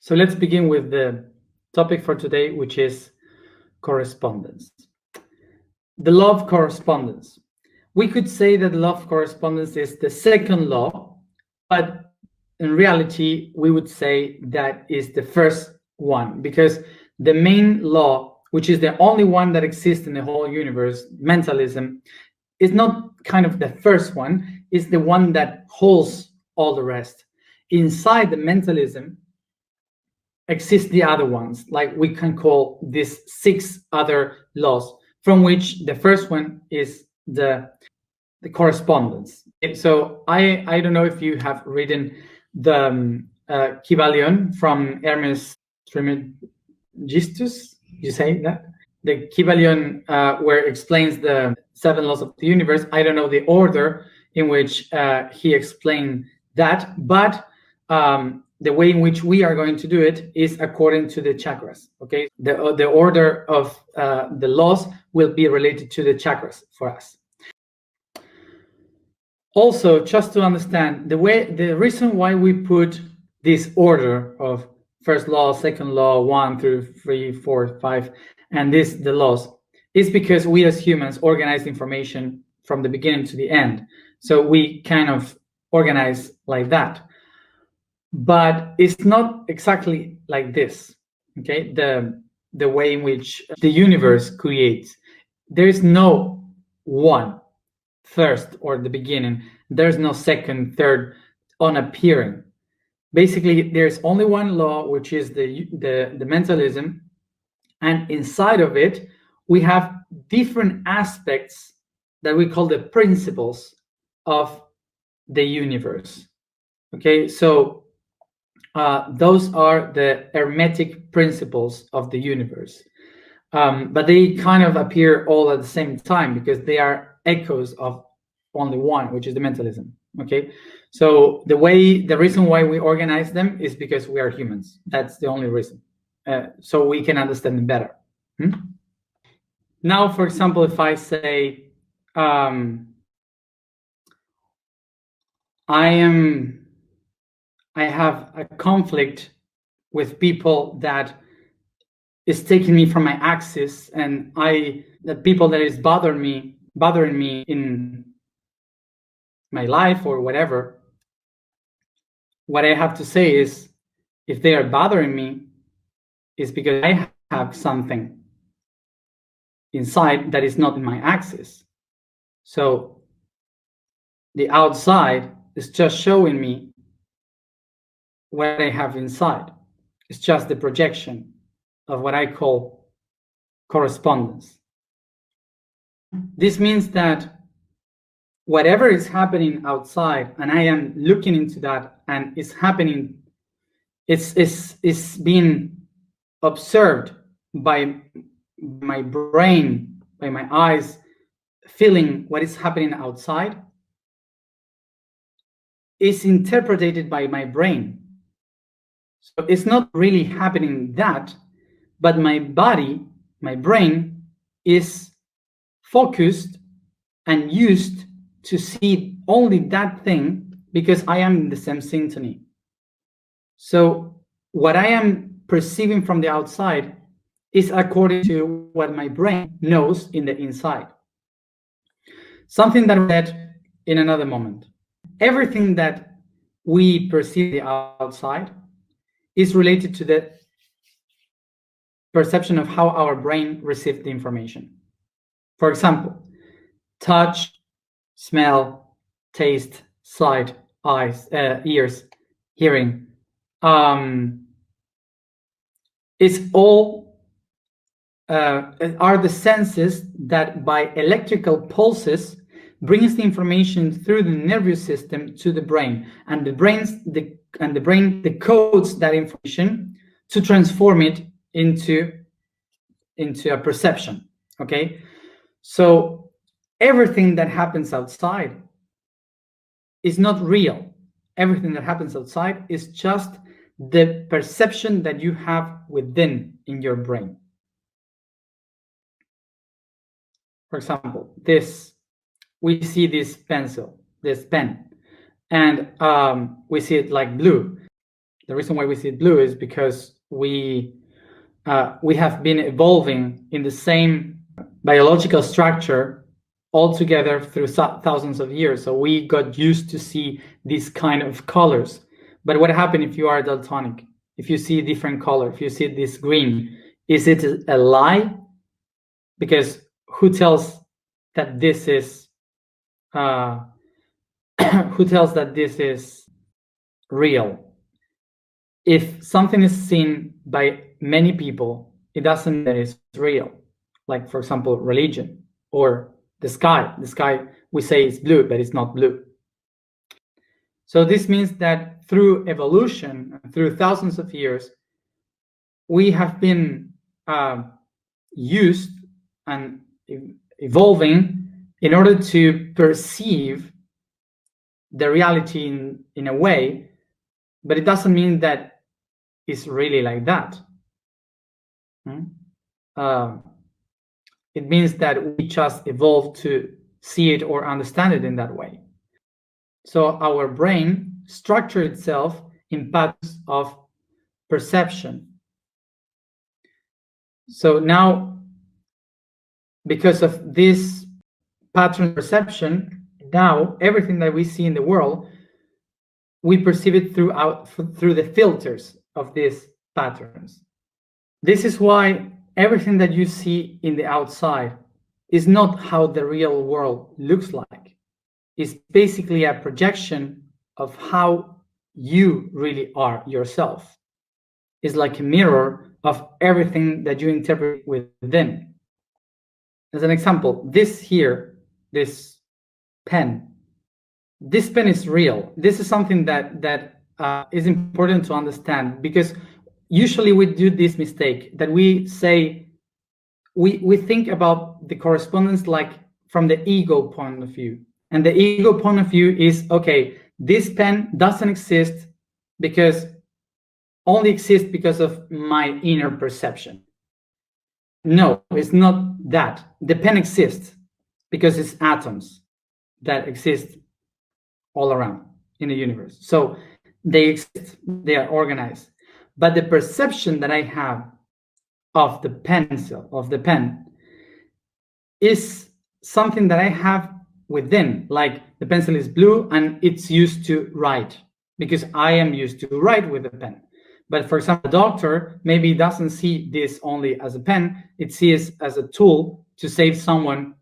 So let's begin with the topic for today, which is correspondence. The law of correspondence. We could say that the law of correspondence is the second law, but in reality, we would say that is the first one, because the main law, which is the only one that exists in the whole universe, mentalism, is not kind of the first one, is the one that holds all the rest. Inside the mentalism exist the other ones, like we can call these 6 other laws, from which the first one is the correspondence. So I don't know if you have written the Kybalion from Hermes Trismegistus, you say that? The Kybalion where it explains the 7 laws of the universe. I don't know the order in which he explained that, but the way in which we are going to do it is according to the chakras. Okay, the order of the laws will be related to the chakras for us. Also, just to understand the reason why we put this order of first law, second law, 1 through 3, 4, 5, and the laws, is because we as humans organize information from the beginning to the end. So we kind of organize like that. But it's not exactly like this, okay? The way in which the universe creates. There is no one first or the beginning. There's no second, third on appearing. Basically, there's only one law, which is the mentalism, and inside of it, we have different aspects that we call the principles of the universe. Okay, so those are the hermetic principles of the universe, but they kind of appear all at the same time because they are echoes of only one, which is the mentalism. Okay, so the reason why we organize them is because we are humans. That's the only reason, so we can understand them better. Now, for example, if I say I have a conflict with people that is taking me from my axis, and the people that is bothering me in my life or whatever, what I have to say is, if they are bothering me, is because I have something inside that is not in my axis. So the outside is just showing me what I have inside. It's just the projection of what I call correspondence. This means that whatever is happening outside, and I am looking into that, and it's happening, it's being observed by my brain, by my eyes, feeling what is happening outside, is interpreted by my brain. So it's not really happening that, but my body, my brain, is focused and used to see only that thing because I am in the same symphony. So what I am perceiving from the outside is according to what my brain knows in the inside. Something that I said in another moment. Everything that we perceive the outside is related to the perception of how our brain receives the information. For example, touch, smell, taste, sight, eyes, ears, hearing. It's all are the senses that by electrical pulses brings the information through the nervous system to the brain, and the brain decodes that information to transform it into a perception. Okay, so everything that happens outside is not real. Everything that happens outside is just the perception that you have within in your brain. For example, we see this pencil, this pen, and we see it like blue. The reason why we see it blue is because we have been evolving in the same biological structure all together through thousands of years. So we got used to see these kind of colors. But what happens if you are daltonic? If you see a different color, if you see this green, is it a lie? Because who tells that this is who tells that this is real? If something is seen by many people, it doesn't mean that it's real. Like, for example, religion or the sky. The sky, we say it's blue, but it's not blue. So this means that through evolution, through thousands of years, we have been used and evolving in order to perceive the reality in a way, but it doesn't mean that it's really like that. It means that we just evolved to see it or understand it in that way. So our brain structures itself in patterns of perception. So now, because of this pattern perception, now everything that we see in the world, we perceive it through the filters of these patterns. This is why everything that you see in the outside is not how the real world looks like. It's basically a projection of how you really are yourself. It's like a mirror of everything that you interpret within. As an example, this here, this pen is real. This is something that is important to understand, because usually we do this mistake that we say, we think about the correspondence like from the ego point of view. And the ego point of view is, okay, this pen doesn't exist only exists because of my inner perception. No, it's not that. The pen exists because it's atoms that exist all around in the universe. So they exist, they are organized. But the perception that I have of the pencil, of the pen, is something that I have within. Like, the pencil is blue and it's used to write because I am used to write with a pen. But for example, a doctor maybe doesn't see this only as a pen, it sees as a tool to save someone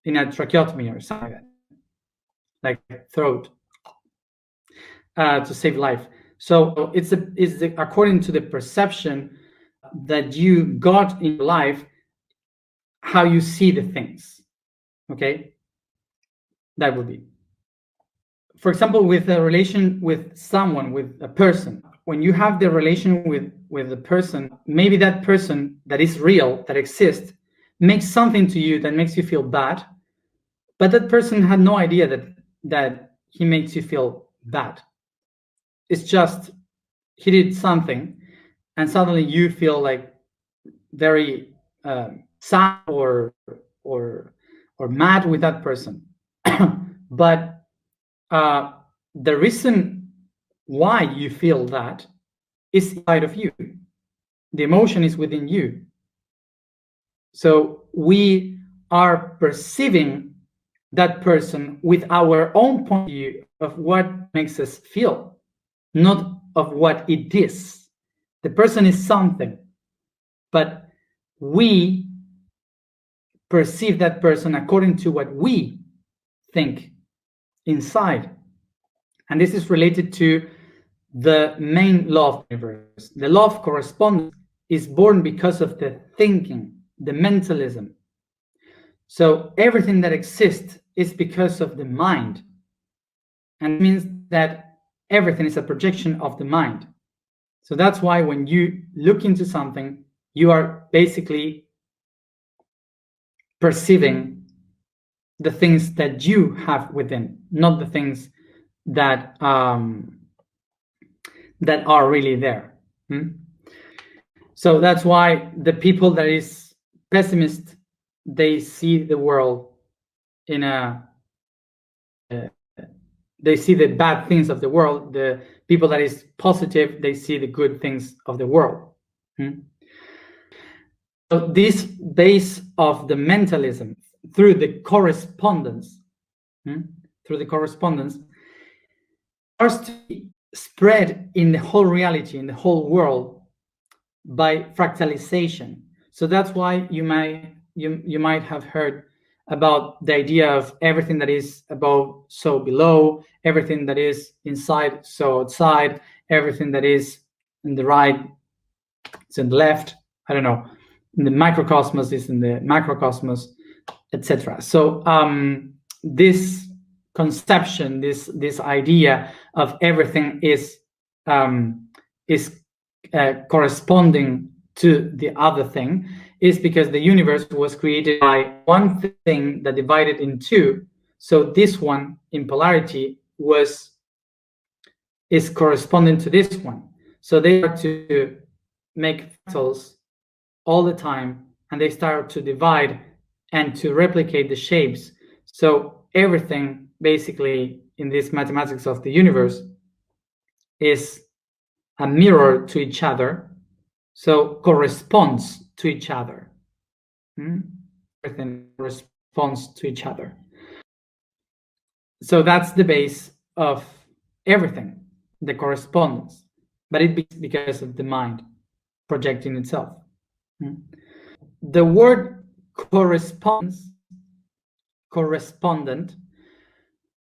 in a tracheotomy or something like that, like throat, to save life. So it's according to the perception that you got in life, how you see the things. Okay, that would be, for example, with a relation with someone, with a person. When you have the relation with a person, maybe that person that is real, that exists, makes something to you that makes you feel bad, but that person had no idea that he makes you feel bad. It's just he did something, and suddenly you feel like very sad or mad with that person. But the reason why you feel that is inside of you. The emotion is within you. So we are perceiving that person with our own point of view of what makes us feel, not of what it is. The person is something, but we perceive that person according to what we think inside. And this is related to the main law of the universe. The law of correspondence is born because of the thinking, the mentalism. So everything that exists is because of the mind. And it means that everything is a projection of the mind. So that's why when you look into something, you are basically perceiving the things that you have within, not the things that that are really there. So that's why the people that is pessimist, they see the world in a they see the bad things of the world. The people that is positive, they see the good things of the world. So this base of the mentalism through the correspondence, starts to be spread in the whole reality, in the whole world, by fractalization. So that's why you might have heard about the idea of everything that is above, so below, everything that is inside, so outside, everything that is in the right, it's in the left, I don't know, in the microcosmos is in the macrocosmos, etc. So this conception, this idea of everything is corresponding to the other thing, is because the universe was created by one thing that divided in two. So this one in polarity is corresponding to this one. So they start to make fractals all the time, and they start to divide and to replicate the shapes. So everything basically in this mathematics of the universe is a mirror to each other, so corresponds to each other. Everything corresponds to each other. So that's the base of everything, the correspondence. But it's because of the mind projecting itself. The word correspondent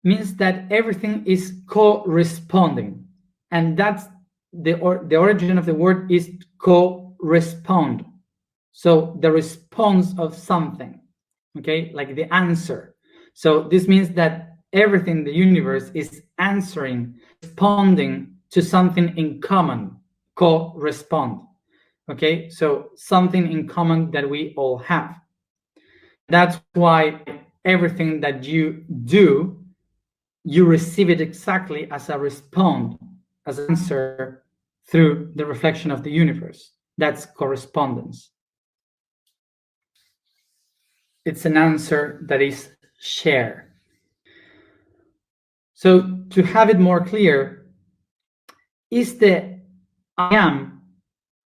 means that everything is corresponding, and that's the origin of the word is correspond. So the response of something, okay, like the answer. So this means that everything in the universe is answering, responding to something in common, correspond. Okay, so something in common that we all have. That's why everything that you do, you receive it exactly as a response, as an answer through the reflection of the universe. That's correspondence. It's an answer that is shared. So to have it more clear, is the I am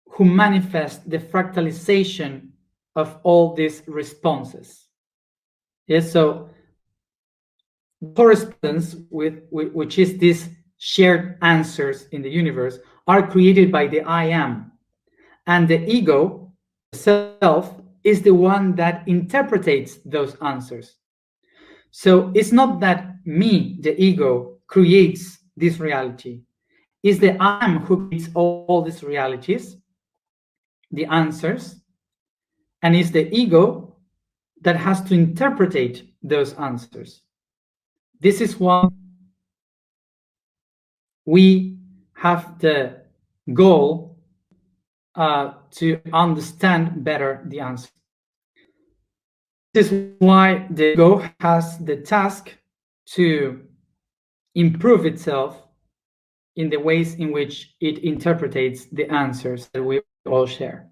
who manifests the fractalization of all these responses. Yes, so correspondence with which is these shared answers in the universe are created by the I am, and the ego, the self, is the one that interprets those answers. So it's not that me, the ego, creates this reality. It's the I am who creates all these realities, the answers, and it's the ego that has to interpret those answers. This is why we have the goal to understand better the answer. This is why the ego has the task to improve itself in the ways in which it interprets the answers that we all share.